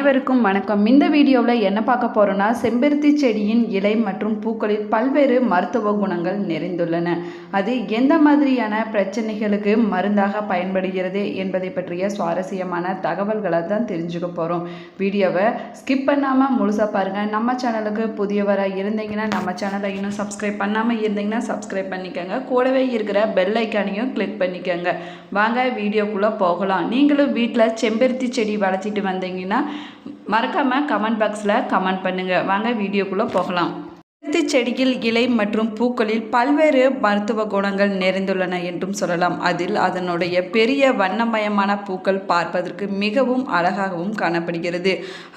அனைவருக்கும் வணக்கம். இந்த வீடியோவில் என்ன பார்க்க போறோம்னா, செம்பருத்தி செடியின் இலை மற்றும் பூக்களில் பல்வேறு மருத்துவ குணங்கள் நிறைந்துள்ளன. அது எந்த மாதிரியான பிரச்சனைகளுக்கு மருந்தாக பயன்படுகிறது என்பதை பற்றிய சுவாரஸ்யமான தகவல்களை தான் தெரிஞ்சுக்க போகிறோம். வீடியோவை ஸ்கிப் பண்ணாமல் முழுசாக பாருங்கள். நம்ம சேனலுக்கு புதியவராக இருந்தீங்கன்னா நம்ம சேனலை இன்னும் சப்ஸ்கிரைப் பண்ணாமல் இருந்தீங்கன்னா சப்ஸ்கிரைப் பண்ணிக்கோங்க. கூடவே இருக்கிற பெல் ஐக்கானையும் கிளிக் பண்ணிக்கோங்க. வாங்க வீடியோக்குள்ளே போகலாம். நீங்களும் வீட்டில் செம்பருத்தி செடி வளர்த்திட்டு வந்தீங்கன்னா மறக்காமல் கமெண்ட் பாக்ஸில் கமெண்ட் பண்ணுங்கள். வாங்க வீடியோக்குள்ளே போகலாம். செம்பருத்தி செடியில் இலை மற்றும் பூக்களில் பல்வேறு மருத்துவ குணங்கள் நிறைந்துள்ளன என்றும் சொல்லலாம். அதில் அதனுடைய பெரிய வண்ணமயமான பூக்கள் பார்ப்பதற்கு மிகவும் அழகாகவும் காணப்படுகிறது.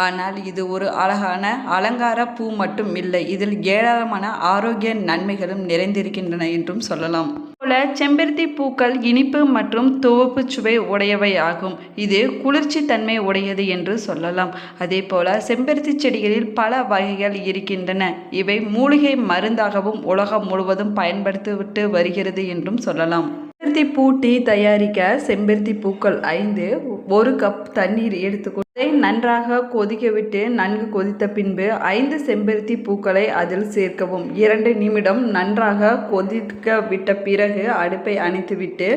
ஆனால் இது ஒரு அழகான அலங்கார பூ மட்டும் இல்லை, இதில் ஏராளமான ஆரோக்கிய நன்மைகளும் நிறைந்திருக்கின்றன என்றும் சொல்லலாம். போல செம்பருத்தி பூக்கள் இனிப்பு மற்றும் துவப்பு சுவை உடையவை ஆகும். இது குளிர்ச்சி தன்மை உடையது என்று சொல்லலாம். அதே போல செம்பருத்தி செடிகளில் பல வகைகள் இருக்கின்றன. இவை மூலிகை மருந்தாகவும் உலகம் முழுவதும் பயன்படுத்தப்பட்டு வருகிறது என்றும் சொல்லலாம். செம்பருத்தி பூ டீ தயாரிக்க செம்பருத்தி பூக்கள் 1 கப் தண்ணீர் எடுத்துக்கொண்டு நன்றாக கொதிக்க விட்டு நன்கு கொதித்த பின்பு 5 செம்பருத்தி பூக்களை அதில் சேர்க்கவும். 2 நிமிடம் நன்றாக கொதிக்க விட்ட பிறகு அடுப்பை அணைத்துவிட்டு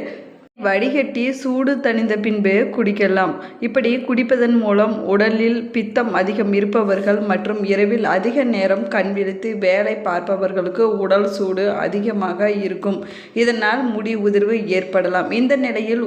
வடிகட்டி சூடு தணிந்த பின்பு குடிக்கலாம். இப்படி குடிப்பதன் மூலம் உடலில் பித்தம் அதிகம் இருப்பவர்கள் மற்றும் இரவில் அதிக நேரம் கண் விழித்து வேலை பார்ப்பவர்களுக்கு உடல் சூடு அதிகமாக இருக்கும். இதனால் முடி உதிர்வு ஏற்படலாம். இந்த நிலையில்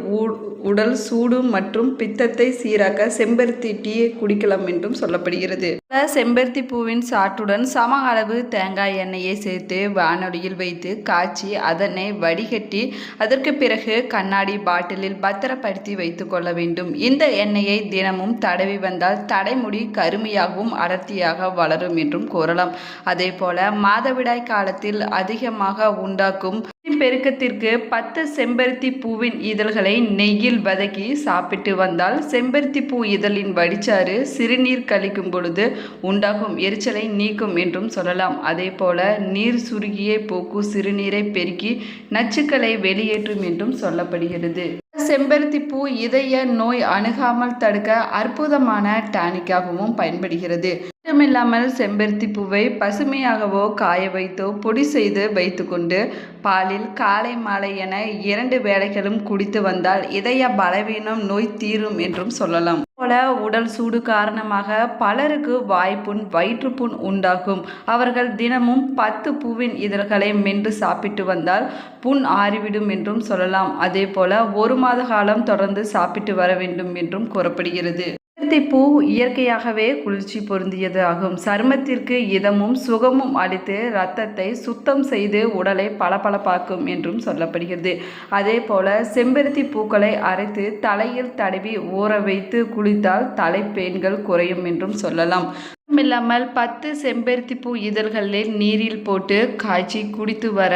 உடல் சூடு மற்றும் பித்தத்தை சீராக்க செம்பருத்தி டீயை குடிக்கலாம் என்றும் சொல்லப்படுகிறது. செம்பருத்தி பூவின் சாற்றுடன் சம அளவு தேங்காய் எண்ணெயை சேர்த்து வானொலியில் வைத்து காய்ச்சி அதனை வடிகட்டி அதற்கு பிறகு கண்ணாடி பாட்டிலில் பத்திரப்படுத்தி வைத்துக் கொள்ள வேண்டும். இந்த எண்ணெயை தினமும் தடவி வந்தால் தடைமுடி கருமையாகவும் அடர்த்தியாக வளரும் என்றும் கூறலாம். அதே போல மாதவிடாய் காலத்தில் அதிகமாக உண்டாக்கும் பெருக்கத்திற்கு 10 செம்பருத்தி பூவின் இதழ்களை நெய்யில் வதக்கி சாப்பிட்டு வந்தால் செம்பருத்தி பூ இதழின் வடிச்சாறு சிறுநீர் கழிக்கும் பொழுது உண்டாகும் எரிச்சலை நீக்கும் என்றும் சொல்லலாம். அதே போல நீர் சுருகியை போக்கு சிறுநீரை பெருக்கி நச்சுக்களை வெளியேற்றும் என்றும் சொல்லப்படுகிறது. செம்பருத்தி பூ இதய நோய் அணுகாமல் தடுக்க அற்புதமான டானிக்காகவும் பயன்படுகிறது. மட்டுமில்லாமல் செம்பருத்தி பூவை பசுமையாகவோ காய வைத்தோ பொடி செய்து வைத்துக்கொண்டு பாலில் காலை மாலை என 2 வேளைகளும் குடித்து வந்தால் இதய பலவீனம் நோய் தீரும் என்றும் சொல்லலாம். போல உடல் சூடு காரணமாக பலருக்கு வாய்ப்புண் வயிற்றுப்புண் உண்டாகும். அவர்கள் தினமும் 10 பூவின் இதழ்களை மென்று சாப்பிட்டு வந்தால் புண் ஆறிவிடும் என்றும் சொல்லலாம். அதே போல 1 மாத காலம் தொடர்ந்து சாப்பிட்டு வர வேண்டும் என்றும் கூறப்படுகிறது. செம்பருத்தி பூ இயற்கையாகவே குளிர்ச்சி பொருந்தியது ஆகும். சருமத்திற்கு இதமும் சுகமும் அளித்து இரத்தத்தை சுத்தம் செய்து உடலை பளபளப்பாக்கும் என்றும் சொல்லப்படுகிறது. அதே போல செம்பருத்தி பூக்களை அரைத்து தலையில் தடவி ஊற வைத்து குளித்தால் தலைப்பேன்கள் குறையும் என்றும் சொல்லலாம். இல்லாமல் 10 செம்பருத்தி பூ இதழ்களில் நீரில் போட்டு காய்ச்சி குடித்து வர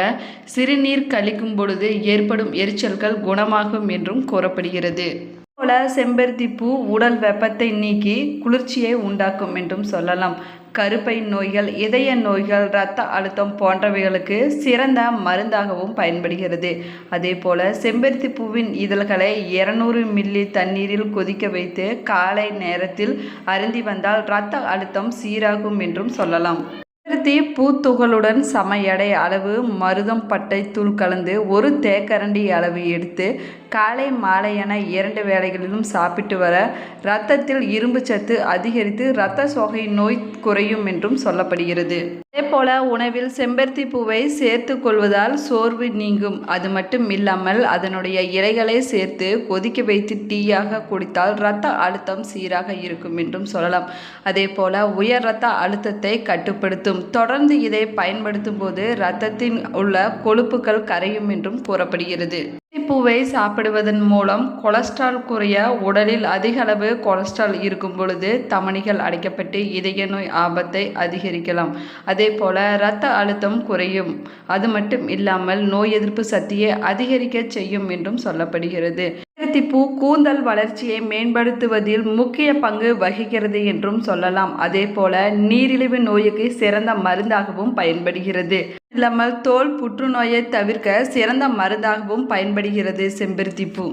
சிறுநீர் கழிக்கும் பொழுது ஏற்படும் எரிச்சல்கள் குணமாகும் என்றும் கூறப்படுகிறது. போல செம்பருத்தி பூ உடல் வெப்பத்தை நீக்கி குளிர்ச்சியை உண்டாக்கும் என்றும் சொல்லலாம். கருப்பை நோய்கள், இதய நோய்கள், இரத்த அழுத்தம் போன்றவைகளுக்கு சிறந்த மருந்தாகவும் பயன்படுகிறது. அதே போல செம்பருத்தி பூவின் இதழ்களை 200 மில்லி தண்ணீரில் கொதிக்க வைத்து காலை நேரத்தில் அருந்தி வந்தால் இரத்த அழுத்தம் சீராகும் என்றும் சொல்லலாம். செம்பருத்தி பூத்துகளுடன் சம எடை அளவு மருதம் பட்டை தூள் கலந்து 1 தேக்கரண்டி அளவு எடுத்து காலை மாலை என 2 வேளைகளிலும் சாப்பிட்டு வர இரத்தத்தில் இரும்பு சத்து அதிகரித்து இரத்த சோகை நோய் குறையும் என்றும் சொல்லப்படுகிறது. அதே போல உணவில் செம்பருத்தி பூவை சேர்த்து கொள்வதால் சோர்வு நீங்கும். அது மட்டும் இல்லாமல் அதனுடைய இலைகளை சேர்த்து கொதிக்க வைத்து டீயாக குடித்தால் இரத்த அழுத்தம் சீராக இருக்கும் என்றும் சொல்லலாம். அதே போல உயர் இரத்த அழுத்தத்தை கட்டுப்படுத்தும். தொடர்ந்து இதை பயன்படுத்தும் போது இரத்தத்தில் உள்ள கொழுப்புகள் கரையும் என்றும் கூறப்படுகிறது. பூவை சாப்பிடுவதன் மூலம் கொலஸ்ட்ரால் குறைய, உடலில் அதிக அளவு கொலஸ்ட்ரால் இருக்கும் பொழுது தமனிகள் அடைக்கப்பட்டு இதய நோய் ஆபத்தை அதிகரிக்கலாம். அதே போல இரத்த அழுத்தம் குறையும். அது மட்டும் இல்லாமல் நோய் எதிர்ப்பு சக்தியை அதிகரிக்க செய்யும் என்றும் சொல்லப்படுகிறது. செம்பருத்தி பூ கூந்தல் வளர்ச்சியை மேம்படுத்துவதில் முக்கிய பங்கு வகிக்கிறது என்றும் சொல்லலாம். அதே போல நீரிழிவு நோய்க்கு சிறந்த மருந்தாகவும் பயன்படுகிறது. இல்லாமல் தோல் புற்றுநோயை தவிர்க்க சிறந்த மருந்தாகவும் பயன்படுகிறது செம்பருத்தி பூ.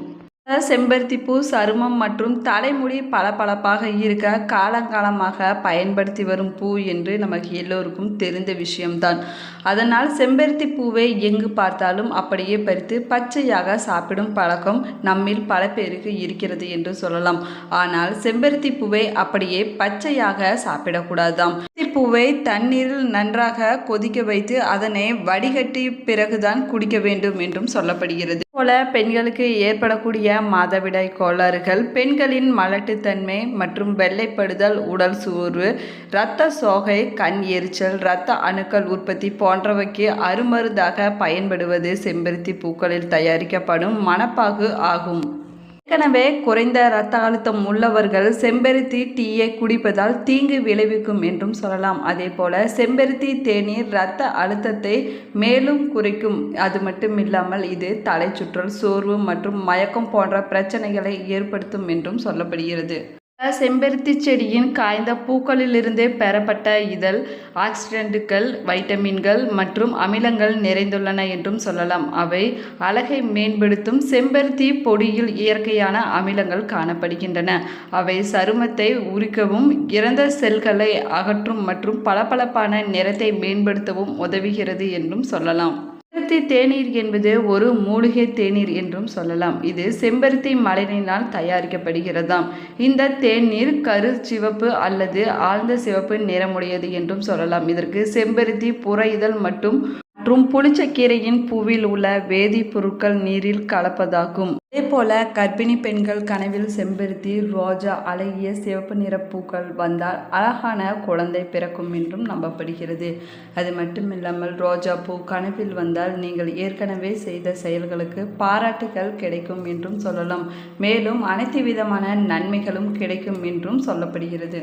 செம்பருத்திப்பூ சருமம் மற்றும் தலைமுடி பளபளப்பாக இருக்க காலங்காலமாக பயன்படுத்தி வரும் பூ என்று நமக்கு எல்லோருக்கும் தெரிந்த விஷயம்தான். அதனால் செம்பருத்தி பூவை எங்கு பார்த்தாலும் அப்படியே பறித்து பச்சையாக சாப்பிடும் பழக்கம் நம்மில் பல பேருக்கு இருக்கிறது என்று சொல்லலாம். ஆனால் செம்பருத்தி பூவை அப்படியே பச்சையாக சாப்பிடக்கூடாதாம். பூவை தண்ணீரில் நன்றாக கொதிக்க வைத்து அதனை வடிகட்டி பிறகுதான் குடிக்க வேண்டும் என்றும் சொல்லப்படுகிறது. போல பெண்களுக்கு ஏற்படக்கூடிய மாதவிடாய் கோளாறுகள், பெண்களின் மலட்டுத்தன்மை மற்றும் வெள்ளைப்படுதல், உடல் சோர்வு, இரத்த சோகை, கண் எரிச்சல், இரத்த அணுக்கள் உற்பத்தி போன்றவைக்கு அருமருந்தாக பயன்படுவது செம்பருத்தி பூக்களில் தயாரிக்கப்படும் மணப்பாகு ஆகும். ஏற்கனவே குறைந்த இரத்த அழுத்தம் உள்ளவர்கள் செம்பருத்தி டீயை குடிப்பதால் தீங்கு விளைவிக்கும் என்றும் சொல்லலாம். அதே போல செம்பருத்தி தேநீர் இரத்த அழுத்தத்தை மேலும் குறைக்கும். அது மட்டும் இல்லாமல் இது தலை சுற்றல், சோர்வு மற்றும் மயக்கம் போன்ற பிரச்சனைகளை ஏற்படுத்தும் என்றும் சொல்லப்படுகிறது. செம்பருத்தி செடியின் காய்ந்த பூக்களிலிருந்து பெறப்பட்ட இதழ் ஆக்சிடென்ட்டுகள், வைட்டமின்கள் மற்றும் அமிலங்கள் நிறைந்துள்ளன என்றும் சொல்லலாம். அவை அழகை மேம்படுத்தும். செம்பருத்தி பொடியில் இயற்கையான அமிலங்கள் காணப்படுகின்றன. அவை சருமத்தை உரிக்கவும், இறந்த செல்களை அகற்றும் மற்றும் பளபளப்பான நிறத்தை மேம்படுத்தவும் உதவுகிறது என்றும் சொல்லலாம். செம்பருத்தி தேநீர் என்பது ஒரு மூலிகை தேநீர் என்றும் சொல்லலாம். இது செம்பருத்தி மலரினால் தயாரிக்கப்படுகிறதாம். இந்த தேநீர் கரு சிவப்பு அல்லது ஆழ்ந்த சிவப்பு நிறமுடையது என்றும் சொல்லலாம். இதற்கு செம்பருத்தி புற இதழ் மற்றும் புளிச்சக்கீரையின் பூவில் உள்ள வேதிப்பொருட்கள் நீரில் கலப்பதாகும். அதேபோல கர்ப்பிணி பெண்கள் கனவில் செம்பருத்தி, ரோஜா, அழகிய சிவப்பு நிற பூக்கள் வந்தால் அழகான குழந்தை பிறக்கும் என்றும் நம்பப்படுகிறது. அது மட்டுமில்லாமல் ரோஜா பூ கனவில் வந்தால் நீங்கள் ஏற்கனவே செய்த செயல்களுக்கு பாராட்டுகள் கிடைக்கும் என்றும் சொல்லலாம். மேலும் அனைத்து விதமான நன்மைகளும் கிடைக்கும் என்றும் சொல்லப்படுகிறது.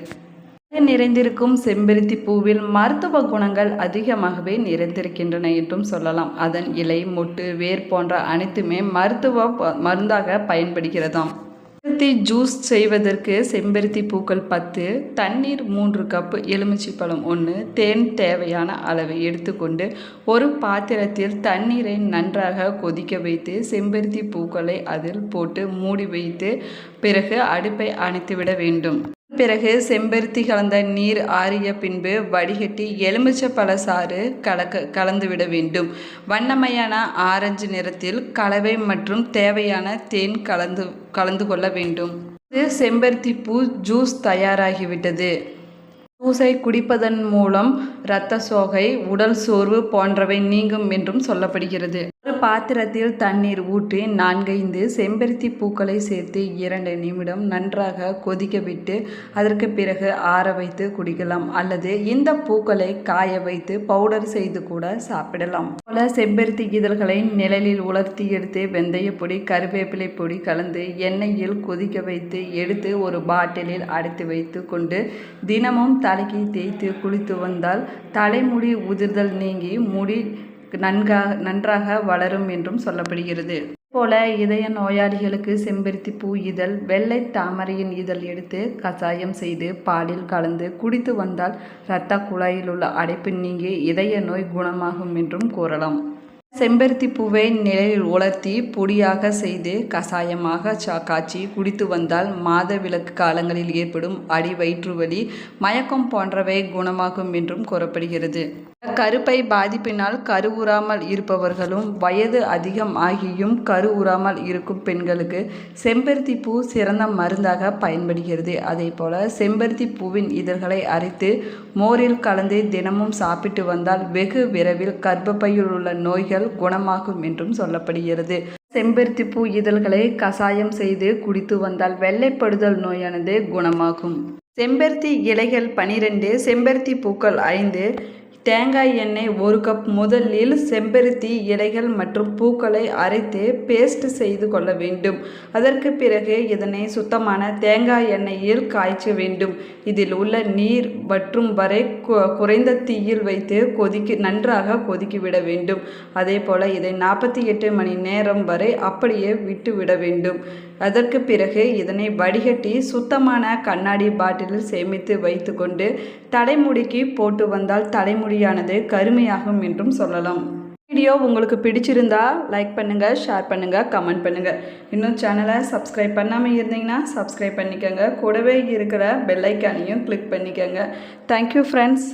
நிறைந்திருக்கும் செம்பருத்தி பூவில் மருத்துவ குணங்கள் அதிகமாகவே நிறைந்திருக்கின்றன என்றும் சொல்லலாம். அதன் இலை, மொட்டு, வேர் போன்ற அனைத்துமே மருந்தாக பயன்படுகிறதாம். செம்பருத்தி ஜூஸ் செய்வதற்கு செம்பருத்தி பூக்கள் 10, தண்ணீர் 3 கப், எலுமிச்சைப்பழம் 1, தேன் தேவையான அளவை எடுத்துக்கொண்டு ஒரு பாத்திரத்தில் தண்ணீரை நன்றாக கொதிக்க வைத்து செம்பருத்தி பூக்களை அதில் போட்டு மூடி வைத்து பிறகு அடுப்பை அணைத்துவிட வேண்டும். பிறகு செம்பருத்தி கலந்த நீர் ஆறிய பின்பு வடிகட்டி எலுமிச்சைப்பழ சாறு கலந்துவிட வேண்டும். வண்ணமயான ஆரஞ்சு நிறத்தில் கலவை மற்றும் தேவையான தேன் கலந்து கொள்ள வேண்டும். செம்பருத்தி பூ ஜூஸ் தயாராகிவிட்டது. ஜூஸை குடிப்பதன் மூலம் இரத்த சோகை, உடல் சோர்வு போன்றவை நீங்கும் என்றும் சொல்லப்படுகிறது. ஒரு பாத்திரத்தில் தண்ணீர் ஊற்றி 4-5 செம்பருத்தி பூக்களை சேர்த்து 2 நிமிடம் நன்றாக கொதிக்க விட்டு அதற்கு பிறகு ஆற வைத்து குடிக்கலாம். அல்லது இந்த பூக்களை காய வைத்து பவுடர் செய்து கூட சாப்பிடலாம். போல செம்பருத்தி இதழ்களை நிழலில் உலர்த்தி எடுத்து வெந்தய பொடி, கருவேப்பிலை பொடி கலந்து எண்ணெயில் கொதிக்க வைத்து எடுத்து ஒரு பாட்டிலில் அடைத்து வைத்து கொண்டு தினமும் தலைக்கு தேய்த்து குளித்து வந்தால் தலைமுடி உதிர்தல் நீங்கி முடி நன்றாக வளரும் என்றும் சொல்லப்படுகிறது. போல இதய நோயாளிகளுக்கு செம்பருத்தி பூ இதழ், வெள்ளை தாமரையின் இதழ் எடுத்து கசாயம் செய்து பாலில் கலந்து குடித்து வந்தால் இரத்த குழாயில் உள்ள அடைப்பு நீங்கி இதய நோய் குணமாகும் என்றும் கூறலாம். செம்பருத்தி பூவை நிழலில் உலர்த்தி பொடியாக செய்து கசாயமாக காய்ச்சி குடித்து வந்தால் மாதவிலக்கு காலங்களில் ஏற்படும் அடி வயிற்று வலி, மயக்கம் போன்றவை குணமாகும் என்றும் கூறப்படுகிறது. கருப்பை பாதிப்பினால் கருவுறாமல் இருப்பவர்களும் வயது அதிகம் ஆகியும் கருவுறாமல் இருக்கும் பெண்களுக்கு செம்பருத்தி பூ சிறந்த மருந்தாக பயன்படுகிறது. அதே போல செம்பருத்தி பூவின் இதழ்களை அரைத்து மோரில் கலந்து தினமும் சாப்பிட்டு வந்தால் வெகு விரைவில் கர்ப்பப்பையில் உள்ள நோய்கள் குணமாகும் என்றும் சொல்லப்படுகிறது. செம்பருத்தி பூ இதழ்களை கசாயம் செய்து குடித்து வந்தால் வெள்ளைப்படுதல் நோயானது குணமாகும். செம்பருத்தி இலைகள் 12, செம்பருத்தி பூக்கள் 5, தேங்காய் எண்ணெய் 1 கப். முதலில் செம்பருத்தி இலைகள் மற்றும் பூக்களை அரைத்து பேஸ்ட் செய்து கொள்ள வேண்டும். அதற்கு பிறகு இதனை சுத்தமான தேங்காய் எண்ணெயில் காய்ச்ச வேண்டும். இதில் உள்ள நீர் வற்றும் வரை குறைந்த தீயில் வைத்து நன்றாக கொதிக்கிவிட வேண்டும். அதே போல் இதை 48 மணி நேரம் வரை அப்படியே விட்டுவிட வேண்டும். அதற்கு பிறகு இதனை வடிகட்டி சுத்தமான கண்ணாடி பாட்டிலில் சேமித்து வைத்து கொண்டு தலைமுடிக்கு போட்டு வந்தால் தலைமுடியானது கருமையாகும் என்றும் சொல்லலாம். வீடியோ உங்களுக்கு பிடிச்சிருந்தா லைக் பண்ணுங்கள், ஷேர் பண்ணுங்கள், கமெண்ட் பண்ணுங்கள். இன்னும் சேனலை சப்ஸ்கிரைப் பண்ணாமல் இருந்தீங்கன்னா சப்ஸ்கிரைப் பண்ணிக்கோங்க. கூடவே இருக்கிற பெல் ஐக்கானையும் கிளிக் பண்ணிக்கோங்க. Thank you friends.